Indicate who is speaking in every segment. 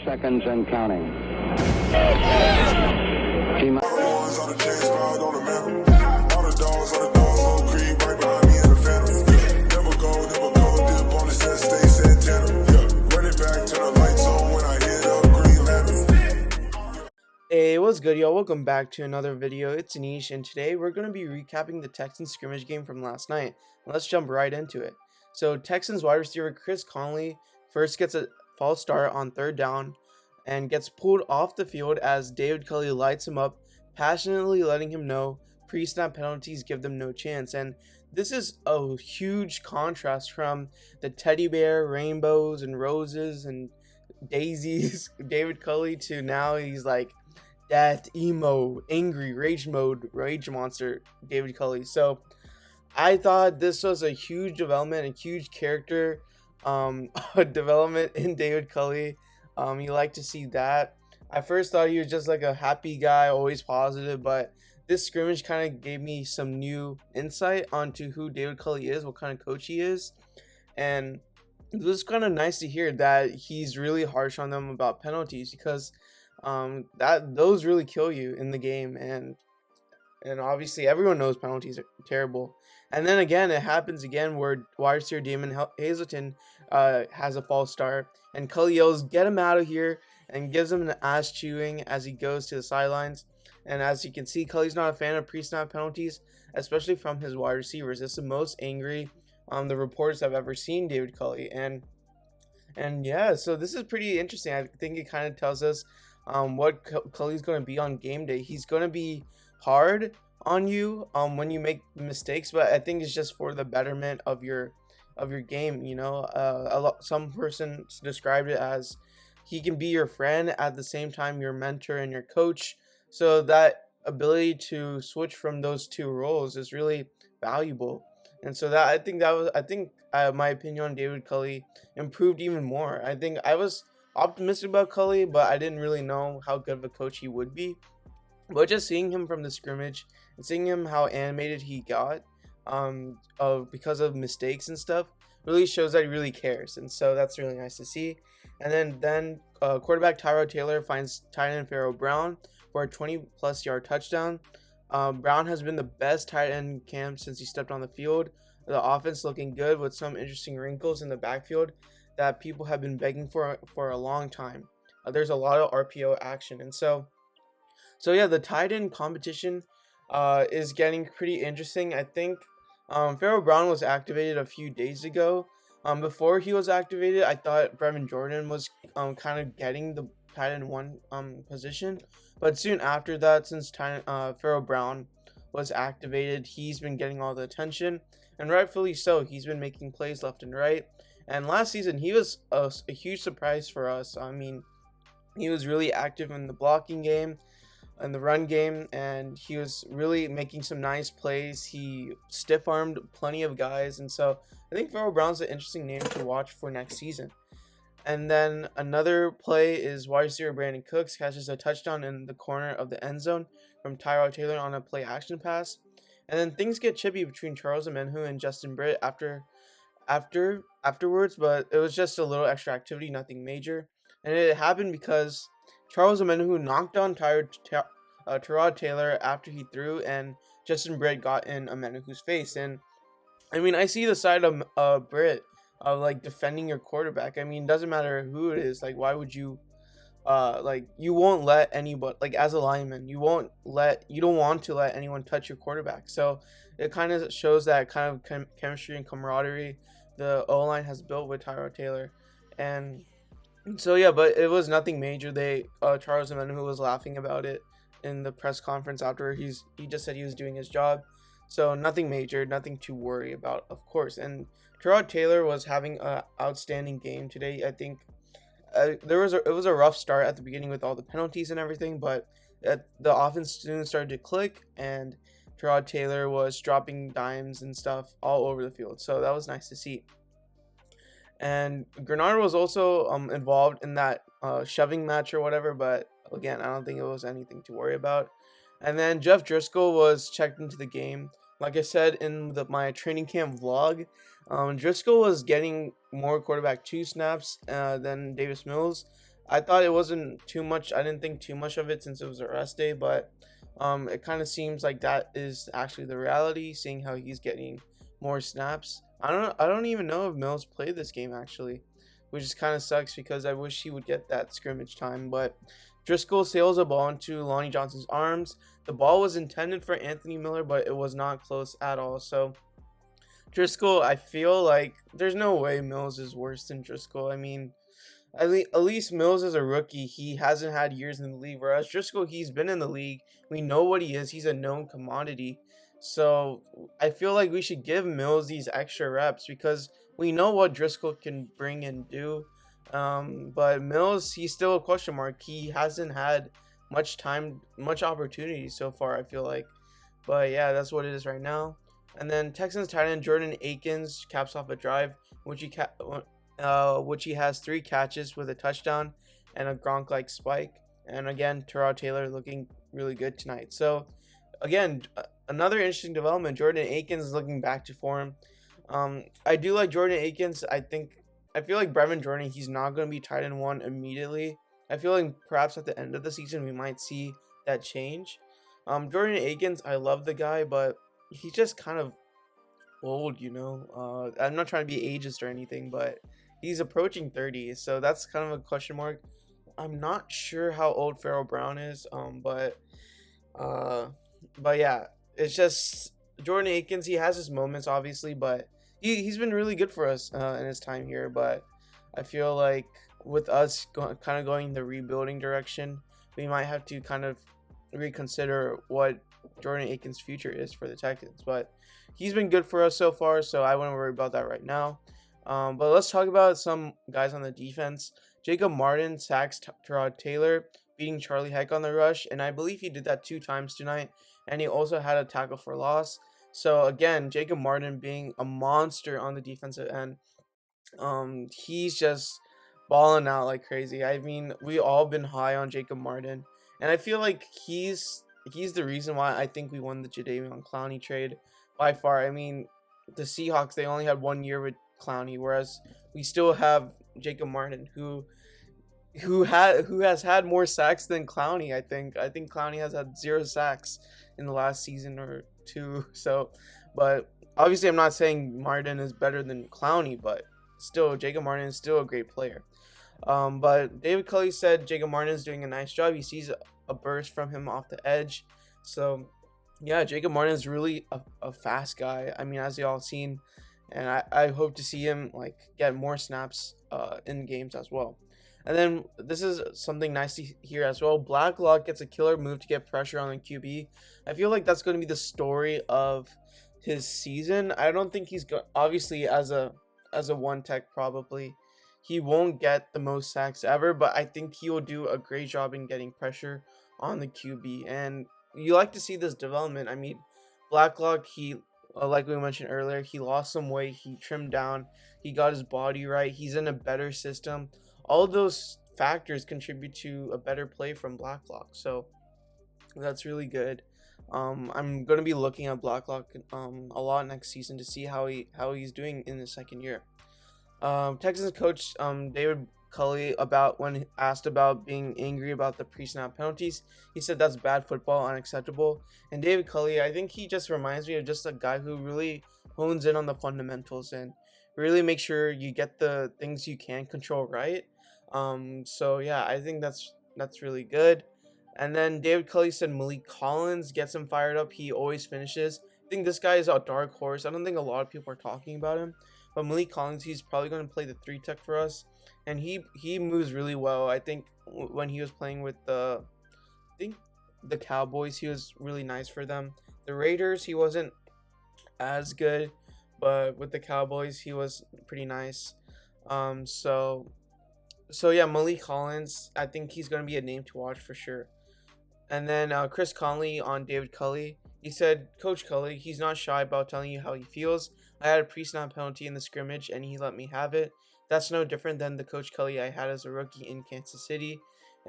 Speaker 1: seconds and counting.
Speaker 2: Hey, what's good, y'all? Welcome back to another video. It's Anish, and today we're going to be recapping the Texans scrimmage game from last night. Let's jump right into it. So, Texans wide receiver Culley first gets a false start on third down and gets pulled off the field as Culley lights him up, passionately letting him know pre-snap penalties give them no chance. And this is a huge contrast from the teddy bear, rainbows, and roses and daisies Culley to now he's like death, emo, angry, rage mode, rage monster Culley. So I thought this was a huge development, a huge character development in Culley. You like to see that. I first thought he was just like a happy guy, always positive, but this scrimmage kind of gave me some new insight onto who Culley is, what kind of coach he is, and it was kind of nice to hear that he's really harsh on them about penalties, because those really kill you in the game, and obviously everyone knows penalties are terrible. And then again, it happens again where wide receiver Damian has a false start, and Culley yells, "Get him out of here," and gives him an ass chewing as he goes to the sidelines. And as you can see, Culley's not a fan of pre-snap penalties, especially from his wide receivers. It's the most angry the reporters I've ever seen Culley, and yeah, so this is pretty interesting. I think it kind of tells us what Culley's going to be on game day. He's going to be hard on you when you make mistakes, but I think it's just for the betterment of your game. You know, some person described it as he can be your friend at the same time your mentor and your coach. So that ability to switch from those two roles is really valuable. And so that I think my opinion on Culley improved even more. I think I was optimistic about Culley, but I didn't really know how good of a coach he would be. But just seeing him from the scrimmage and seeing him how animated he got because of mistakes and stuff really shows that he really cares, and so that's really nice to see. And then quarterback Tyrod Taylor finds tight end Pharaoh Brown for a 20+ yard touchdown. Brown has been the best tight end camp since he stepped on the field. The offense looking good with some interesting wrinkles in the backfield that people have been begging for a long time. There's a lot of RPO action, and so yeah, the tight end competition is getting pretty interesting. I think Pharaoh Brown was activated a few days ago. Before he was activated, I thought Brevin Jordan was kind of getting the tight end one position, but soon after that, since Pharaoh Brown was activated, he's been getting all the attention, and rightfully so. He's been making plays left and right, and last season he was a huge surprise for us. I mean, he was really active in the blocking game and the run game, and he was really making some nice plays. He stiff-armed plenty of guys, and so I think Pharaoh Brown's an interesting name to watch for next season. And then another play is wide receiver Brandon Cooks catches a touchdown in the corner of the end zone from Tyrod Taylor on a play action pass. And then things get chippy between Charles Omenihu and Justin Britt afterwards, but it was just a little extra activity, nothing major. And it happened because Charles Omenihu knocked on Tyrod Taylor after he threw, and Justin Britt got in Omenihu's face. And I mean, I see the side of Britt of like defending your quarterback. I mean, doesn't matter who it is. Like, why would you you won't let anybody, like as a lineman, you don't want to let anyone touch your quarterback. So it kind of shows that kind of chemistry and camaraderie the O-line has built with Tyrod Taylor. And so yeah, but it was nothing major. Charles Omenihu was laughing about it in the press conference after. He just said he was doing his job. So nothing major, nothing to worry about, of course. And Tyrod Taylor was having an outstanding game today. I think it was a rough start at the beginning with all the penalties and everything, but the offense soon started to click, and Tyrod Taylor was dropping dimes and stuff all over the field. So that was nice to see. And Grenard was also involved in that shoving match or whatever, but again, I don't think it was anything to worry about. And then Jeff Driscoll was checked into the game. Like I said in my training camp vlog, Driscoll was getting more quarterback 2 snaps than Davis Mills. I thought it wasn't too much. I didn't think too much of it since it was a rest day, but it kind of seems like that is actually the reality, seeing how he's getting more snaps. I don't even know if Mills played this game actually, which is kind of sucks because I wish he would get that scrimmage time. But Driscoll sails a ball into Lonnie Johnson's arms. The ball was intended for Anthony Miller, but it was not close at all. So Driscoll, I feel like there's no way Mills is worse than Driscoll. I mean, at least Mills is a rookie. He hasn't had years in the league. Whereas Driscoll, he's been in the league. We know what he is. He's a known commodity. So I feel like we should give Mills these extra reps because we know what Driscoll can bring and do. But Mills, he's still a question mark. He hasn't had much time, much opportunity so far, I feel like. But yeah, that's what it is right now. And then Texans tight end Jordan Akins caps off a drive, which he has 3 catches with a touchdown and a Gronk-like spike. And again, Terrell Taylor looking really good tonight. So again, another interesting development. Jordan Akins is looking back to form. I do like Jordan Akins. I feel like Brevin Jordan, he's not going to be tight end 1 immediately. I feel like perhaps at the end of the season we might see that change. Jordan Akins, I love the guy, but he's just kind of old, you know. I'm not trying to be ageist or anything, but he's approaching 30, so that's kind of a question mark. I'm not sure how old Farrell Brown is, but yeah, it's just Jordan Akins. He has his moments, obviously, but he's been really good for us in his time here. But I feel like with us kind of going the rebuilding direction, we might have to kind of reconsider what Jordan Akins' future is for the Texans. But he's been good for us so far, so I wouldn't worry about that right now. But let's talk about some guys on the defense. Jacob Martin sacks Terrell Taylor, beating Charlie Heck on the rush, and I believe he did that 2 times tonight. And he also had a tackle for loss. So again, Jacob Martin being a monster on the defensive end. He's just balling out like crazy. I mean, we all been high on Jacob Martin, and I feel like he's the reason why I think we won the Jadeveon Clowney trade by far. I mean, the Seahawks, they only had 1 year with Clowney, whereas we still have Jacob Martin, who has had more sacks than Clowney. I think Clowney has had 0 sacks in the last season or 2. So, but obviously I'm not saying Martin is better than Clowney, but still Jacob Martin is still a great player. But David Culley said Jacob Martin is doing a nice job. He sees a burst from him off the edge. So yeah, Jacob Martin is really a fast guy. I mean, as y'all seen, and I hope to see him like get more snaps in games as well. And then this is something nice to hear as well. Blacklock gets a killer move to get pressure on the QB. I feel like that's going to be the story of his season. I don't think he's obviously as a 1 tech probably he won't get the most sacks ever, but I think he will do a great job in getting pressure on the QB. And you like to see this development. I mean, Blacklock, he like we mentioned earlier, he lost some weight, he trimmed down, he got his body right, he's in a better system. All of those factors contribute to a better play from Blacklock, so that's really good. I'm gonna be looking at Blacklock a lot next season to see how he's doing in the second year. Texans coach David Culley, about when asked about being angry about the pre-snap penalties, he said that's bad football, unacceptable. And David Culley, I think he just reminds me of just a guy who really hones in on the fundamentals and really make sure you get the things you can control right. So yeah, I think that's really good. And then David Culley said Malik Collins gets him fired up. He always finishes. I think this guy is a dark horse. I don't think a lot of people are talking about him, but Malik Collins, he's probably going to play the 3 tech for us, and he moves really well. I think when he was playing with the Cowboys, he was really nice for them. The Raiders, he wasn't as good, but with the Cowboys, he was pretty nice. So yeah, Malik Collins, I think he's going to be a name to watch for sure. And then Chris Conley on David Culley. He said, Coach Culley, he's not shy about telling you how he feels. I had a pre-snap penalty in the scrimmage, and he let me have it. That's no different than the Coach Culley I had as a rookie in Kansas City.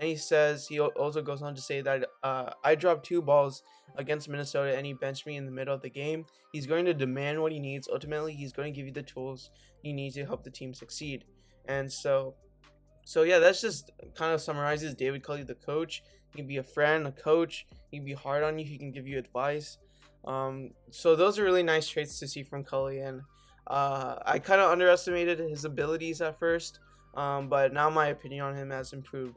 Speaker 2: And he also goes on to say that I dropped 2 balls against Minnesota, and he benched me in the middle of the game. He's going to demand what he needs. Ultimately, he's going to give you the tools you need to help the team succeed. And so So yeah, that's just kind of summarizes David Culley, the coach. He can be a friend, a coach. He can be hard on you. He can give you advice. So those are really nice traits to see from Culley, and I kind of underestimated his abilities at first, but now my opinion on him has improved.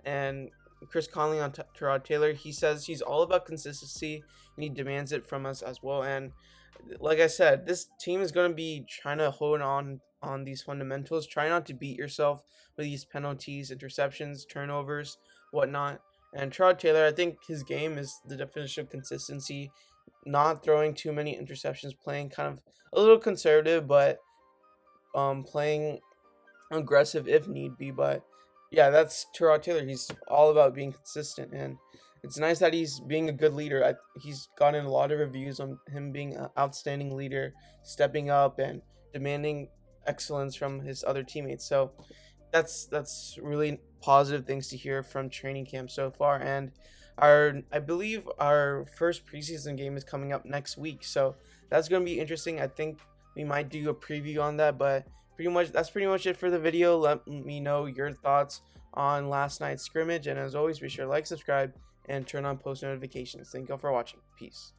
Speaker 2: And Chris Conley on Tyrod Taylor, he says he's all about consistency and he demands it from us as well. And like I said, this team is going to be trying to hold on these fundamentals. Try not to beat yourself with these penalties, interceptions, turnovers, whatnot. And Tyrod Taylor, I think his game is the definition of consistency, not throwing too many interceptions, playing kind of a little conservative, but playing aggressive if need be. But yeah, that's Tyrod Taylor. He's all about being consistent, and it's nice that he's being a good leader. He's gotten a lot of reviews on him being an outstanding leader, stepping up and demanding excellence from his other teammates. So that's really positive things to hear from training camp so far. And I believe our first preseason game is coming up next week, so that's going to be interesting. I think we might do a preview on that, but that's pretty much it for the video. Let me know your thoughts on last night's scrimmage, and as always, be sure to like, subscribe, and turn on post notifications. Thank you all for watching. Peace.